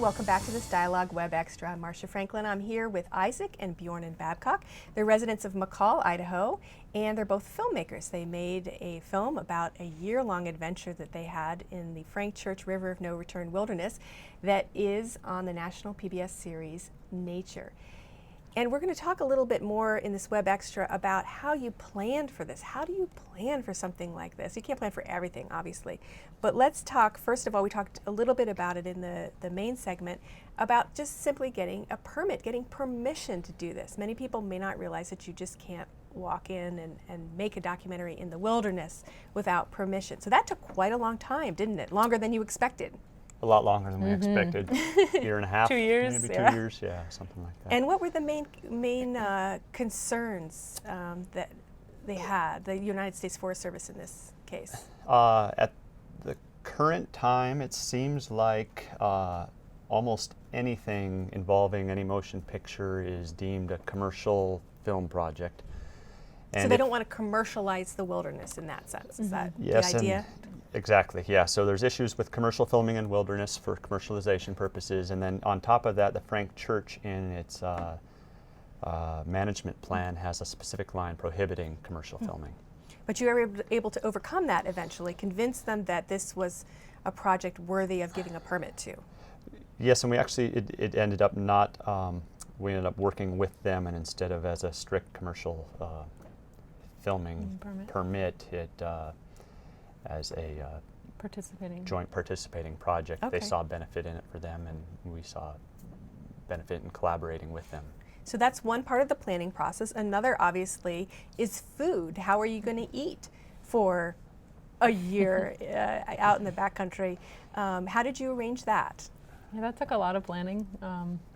welcome back to this Dialogue Web Extra. I'm Marcia Franklin. I'm here with Isaac and Bjornan Babcock. They're residents of McCall, Idaho, and they're both filmmakers. They made a film about a year-long adventure that they had in the Frank Church River of No Return Wilderness that is on the national PBS series Nature. And we're going to talk a little bit more in this Web Extra about how you planned for this. How do you plan for something like this? You can't plan for everything, obviously. But let's talk, first of all, we talked a little bit about it in the main segment, about just simply getting a permit, getting permission to do this. Many people may not realize that you just can't walk in and make a documentary in the wilderness without permission. So that took quite a long time, didn't it? Longer than you expected. A lot longer than we expected. Year and a half. 2 years, maybe yeah. 2 years, yeah, something like that. And what were the main concerns that they had, the United States Forest Service in this case? At the current time, it seems like almost anything involving any motion picture is deemed a commercial film project. So they don't want to commercialize the wilderness in that sense, is that yes, the idea? Exactly, yeah. So there's issues with commercial filming in wilderness for commercialization purposes, and then on top of that, the Frank Church in its management plan has a specific line prohibiting commercial filming. But you were able to overcome that eventually, convince them that this was a project worthy of giving a permit to. Yes, and we actually, it ended up not, we ended up working with them, and instead of as a strict commercial filming permit, it as a joint participating project. Okay. They saw benefit in it for them, and we saw benefit in collaborating with them. So that's one part of the planning process. Another, obviously, is food. How are you going to eat for a year out in the backcountry? How did you arrange that? Yeah, that took a lot of planning.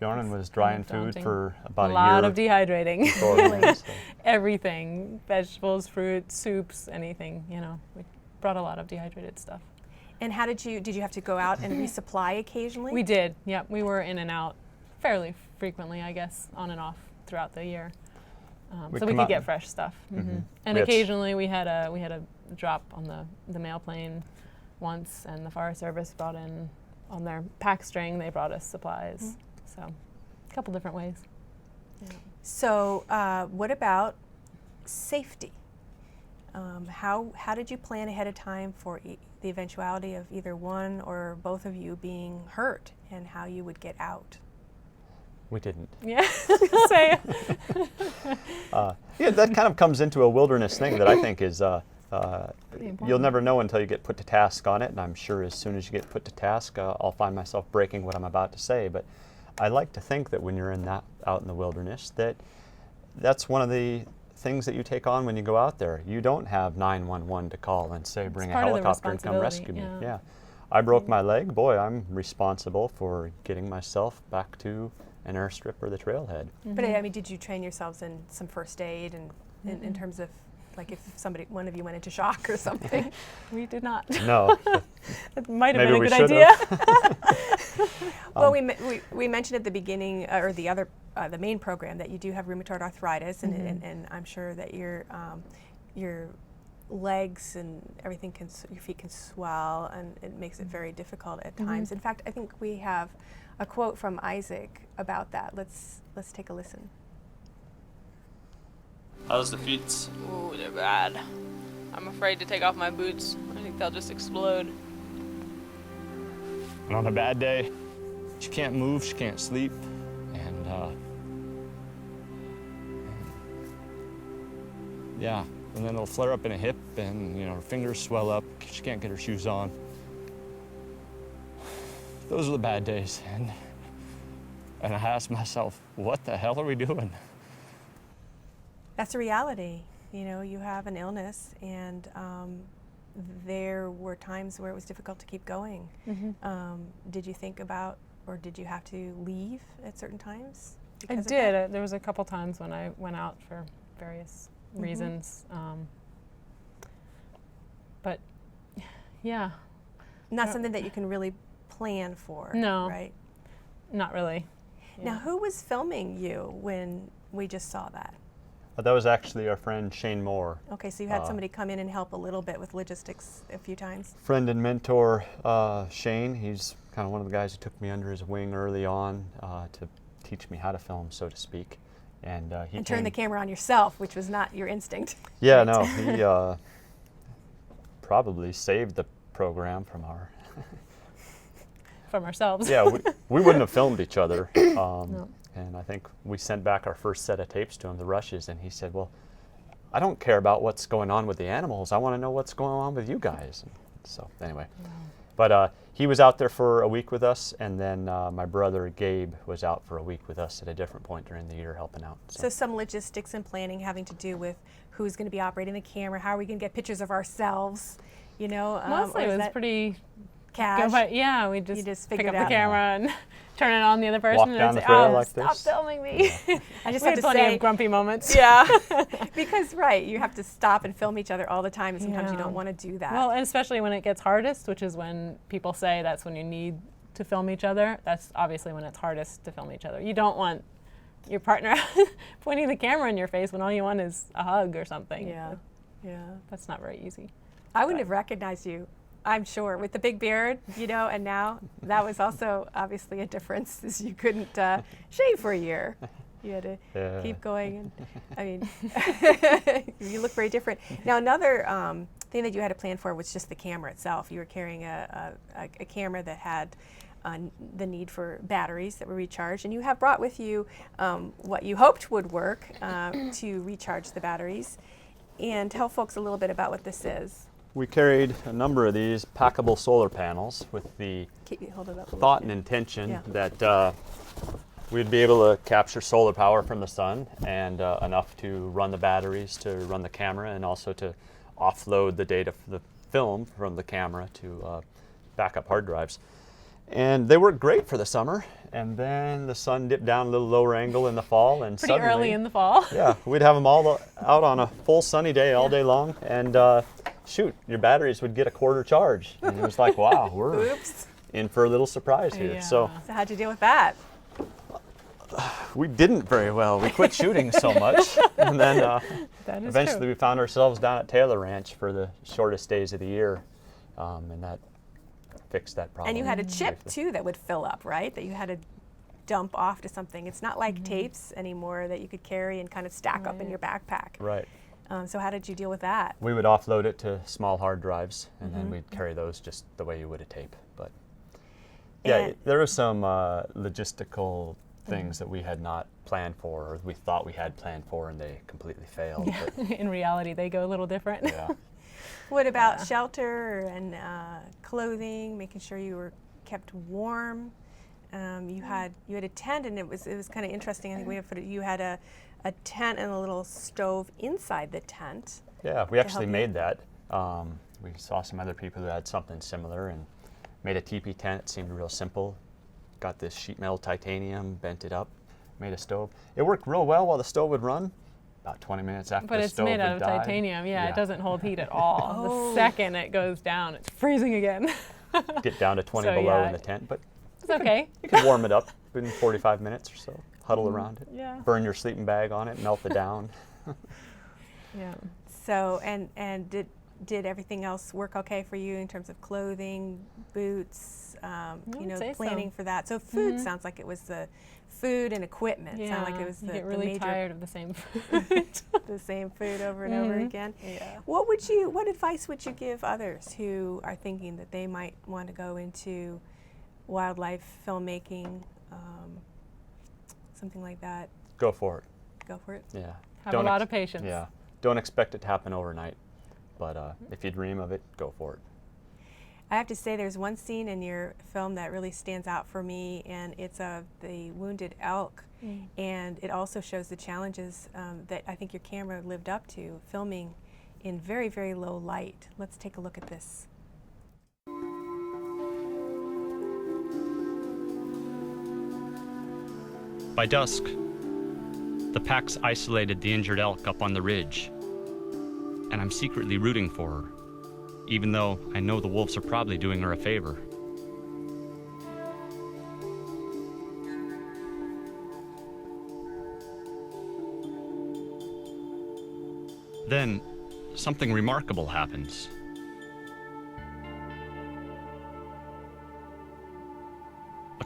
Bjornan was drying food daunting. for about a year. A lot of dehydrating. Really? So. Everything, vegetables, fruit, soups, anything, you know. We brought a lot of dehydrated stuff. And how did you have to go out and resupply occasionally? We did, yeah. We were in and out fairly frequently, I guess, on and off throughout the year. So we could get fresh stuff. And occasionally we had a drop on the mail plane once, and the Forest Service brought in, on their pack string, they brought us supplies. So a couple different ways. Yeah. So what about safety? How did you plan ahead of time for the eventuality of either one or both of you being hurt, and how you would get out? We didn't. Yeah. Yeah, that kind of comes into a wilderness thing that I think is you'll never know until you get put to task on it, and I'm sure as soon as you get put to task, I'll find myself breaking what I'm about to say. But I like to think that when you're out in the wilderness, that's one of the things that you take on when you go out there. You don't have 911 to call and say, bring a helicopter and come rescue me. Yeah. I broke my leg. Boy, I'm responsible for getting myself back to an airstrip or the trailhead. But I mean, did you train yourselves in some first aid and in terms of, like, if one of you went into shock or something? We did not. No. It might have Maybe been a we good idea. Well, we mentioned at the beginning, or the main program, that you do have rheumatoid arthritis, and I'm sure that your legs and everything your feet can swell, and it makes it very difficult at times. In fact, I think we have a quote from Isaac about that. Let's take a listen. How's the feet? Ooh, they're bad. I'm afraid to take off my boots. I think they'll just explode. And on a bad day, she can't move, she can't sleep, and yeah, and then it'll flare up in a hip, and her fingers swell up. She can't get her shoes on. Those are the bad days, and I ask myself, what the hell are we doing? That's a reality. You have an illness, and there were times where it was difficult to keep going. Did you think about, or did you have to leave at certain times? I did. There was a couple times when I went out for various reasons. But yeah. Not something that you can really plan for. No. Right? Not really. Yeah. Now, who was filming you when we just saw that? That was actually our friend Shane Moore. Okay, so you had somebody come in and help a little bit with logistics a few times. Friend and mentor Shane, he's kind of one of the guys who took me under his wing early on to teach me how to film, so to speak. And he And turn the camera on yourself, which was not your instinct. Yeah, Right. no, he probably saved the program from our. From ourselves. Yeah, we wouldn't have filmed each other. No. And I think we sent back our first set of tapes to him, the rushes, and he said, well, I don't care about what's going on with the animals. I want to know what's going on with you guys. And so anyway, but he was out there for a week with us, and then my brother Gabe was out for a week with us at a different point during the year helping out. So some logistics and planning having to do with who's going to be operating the camera, how are we going to get pictures of ourselves, you know? Mostly or it is was that pretty. cash? Yeah, we just, just pick figured up out. the camera and turn it on the other person Walk and down say, the trail "Oh, like stop this." filming me." I just We have had to plenty say, of grumpy moments. yeah, because right, you have to stop and film each other all the time, and sometimes you Yeah. don't want to do that. Well, and especially when it gets hardest, which is when people say that's when you need to film each other. That's obviously when it's hardest to film each other. You don't want your partner pointing the camera in your face when all you want is a hug or something. yeah, yeah. That's not very easy. I wouldn't have recognized you, I'm sure, with the big beard, you know, and now that was also obviously a difference, is you couldn't shave for a year. You had to Yeah. keep going, and I mean, you look very different. Now, another thing that you had to plan for was just the camera itself. You were carrying a camera that had the need for batteries that were recharged, and you have brought with you what you hoped would work to recharge the batteries. And tell folks a little bit about what this is. We carried a number of these packable solar panels with the Hold it up. a thought little and intention Yeah. that we'd be able to capture solar power from the sun and enough to run the batteries, to run the camera, and also to offload the data for the film from the camera to backup hard drives. And they work great for the summer, and then the sun dipped down a little lower angle in the fall, and Pretty suddenly, early in the fall. yeah, we'd have them all out on a full sunny day all day long, and shoot, your batteries would get a quarter charge, and it was like, wow, we're Oops. in for a little surprise here. Yeah. So So how'd you deal with that? we didn't very well. We quit shooting so much, and then That is eventually true. we found ourselves down at Taylor Ranch for the shortest days of the year, and that fixed that problem. And you had a chip briefly. too that would fill up, right? That you had to dump off to something. It's not like tapes anymore that you could carry and kind of stack up in your backpack. Right. So how did you deal with that? We would offload it to small hard drives, and then we'd carry those just the way you would a tape. But yeah, And- there were some logistical things that we had not planned for, or we thought we had planned for, and they completely failed. But, In reality, they go a little different. yeah. What about shelter and clothing, making sure you were kept warm? You had a tent, and it was kind of interesting. I think we have you had a tent and a little stove inside the tent. Yeah, we actually help you. made that. We saw some other people who had something similar and made a teepee tent. It seemed real simple. Got this sheet metal titanium, bent it up, made a stove. It worked real well while the stove would run. About 20 minutes after But the it's stove made out had of died. titanium. Yeah, Yeah. it doesn't hold heat at all. Oh. The second it goes down, it's freezing again. Get down to 20 So, below yeah. in the tent, but It's okay. you can warm it up in 45 minutes or so. Huddle around it. Yeah. Burn your sleeping bag on it, melt it down. Yeah. So and did everything else work okay for you in terms of clothing, boots, you know, would say so. planning for that? So food sounds like it was the food and equipment. Yeah. Sounded like it was you the, get the really major tired of the same food. the same food over and over again. Yeah. What advice would you give others who are thinking that they might want to go into wildlife filmmaking, something like that? Go for it. Go for it. Yeah. Have Don't a lot ex- of patience. Yeah. Don't expect it to happen overnight. But if you dream of it, go for it. I have to say there's one scene in your film that really stands out for me, and it's of the wounded elk. And it also shows the challenges that I think your camera lived up to, filming in very, very low light. Let's take a look at this. By dusk, the pack's isolated the injured elk up on the ridge, and I'm secretly rooting for her, even though I know the wolves are probably doing her a favor. Then, something remarkable happens.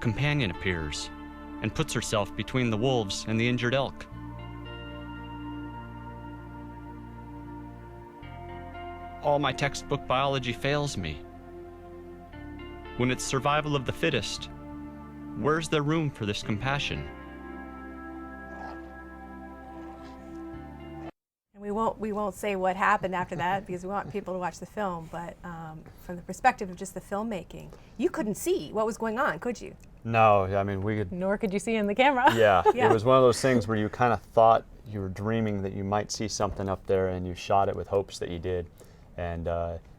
companion appears and puts herself between the wolves and the injured elk. All my textbook biology fails me. When it's survival of the fittest, where's there room for this compassion? And we won't say what happened after that because we want people to watch the film. But from the perspective of just the filmmaking, you couldn't see what was going on, could you? No, I mean, we could. Nor could you see in the camera. Yeah, Yeah. it was one of those things where you kind of thought you were dreaming that you might see something up there, and you shot it with hopes that you did. And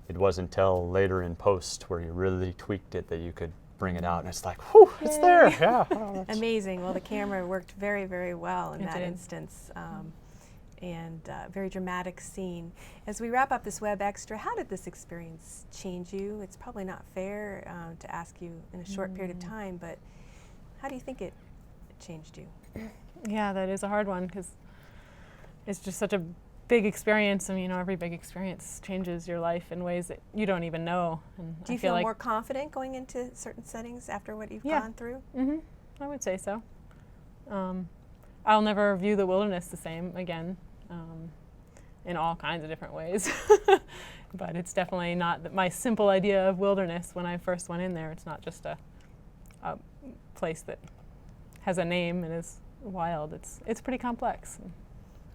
it wasn't until later in post where you really tweaked it that you could bring it out, and it's like, whew, it's there. Yeah. Oh, that's- Amazing. Well, the camera worked very, very well in It that did. instance. And very dramatic scene. As we wrap up this Web Extra, how did this experience change you? It's probably not fair to ask you in a short period of time, but how do you think it changed you? Yeah, that is a hard one because it's just such a big experience. I mean, every big experience changes your life in ways that you don't even know. And Do you I feel feel like more confident going into certain settings after what you've Yeah. gone through? I would say so. I'll never view the wilderness the same again, in all kinds of different ways. But it's definitely not my simple idea of wilderness when I first went in there. It's not just a place that has a name and is wild. It's pretty complex.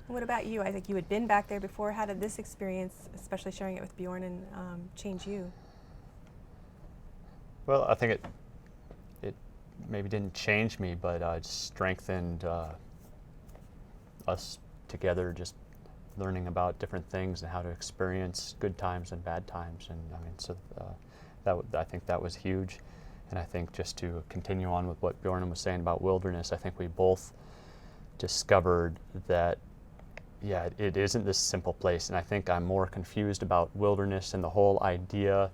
What about you? I think you had been back there before. How did this experience, especially sharing it with Bjorn, change you? Well, I think it maybe didn't change me, but it strengthened us together, just learning about different things and how to experience good times and bad times. And I mean, so I think that was huge. And I think just to continue on with what Bjorn was saying about wilderness, I think we both discovered that, yeah, it isn't this simple place. And I think I'm more confused about wilderness and the whole idea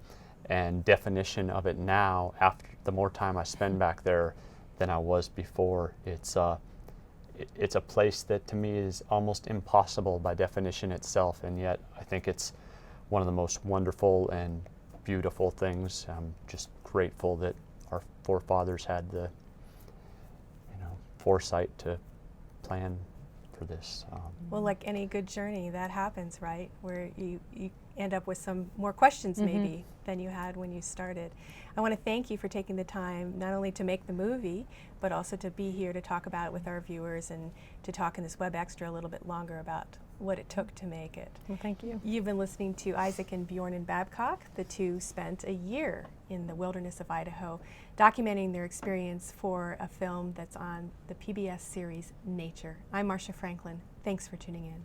and definition of it now, after the more time I spend back there, than I was before. It's a place that to me is almost impossible by definition itself, and yet I think it's one of the most wonderful and beautiful things. I'm just grateful that our forefathers had the foresight to plan for this. Well, like any good journey, that happens, right? Where you end up with some more questions maybe than you had when you started. I want to thank you for taking the time not only to make the movie, but also to be here to talk about it with our viewers and to talk in this Web Extra a little bit longer about what it took to make it. Well, thank you. You've been listening to Isaac and Bjorn and Babcock. The two spent a year in the wilderness of Idaho documenting their experience for a film that's on the PBS series Nature. I'm Marcia Franklin. Thanks for tuning in.